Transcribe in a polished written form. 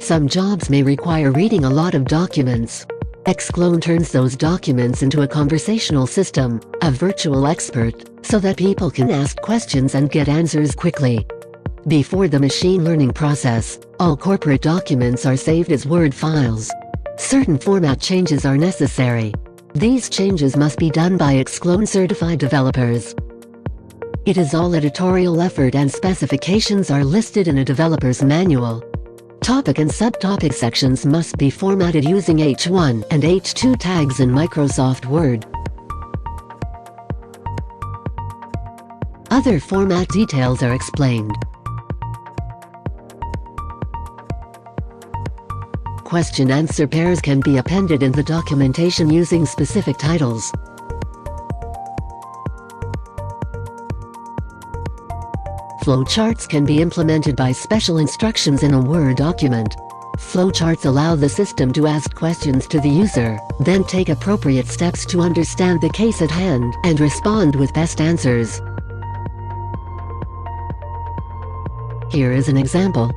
Some jobs may require reading a lot of documents. exClone turns those documents into a conversational system, a virtual expert, so that people can ask questions and get answers quickly. Before the machine learning process, all corporate documents are saved as Word files. Certain format changes are necessary. These changes must be done by exClone certified developers. It is all editorial effort and specifications are listed in a developer's manual. Topic and subtopic sections must be formatted using H1 and H2 tags in Microsoft Word. Other format details are explained. Question-answer pairs can be appended in the documentation using specific titles. Flowcharts can be implemented by special instructions in a Word document. Flowcharts allow the system to ask questions to the user, then take appropriate steps to understand the case at hand and respond with best answers. Here is an example.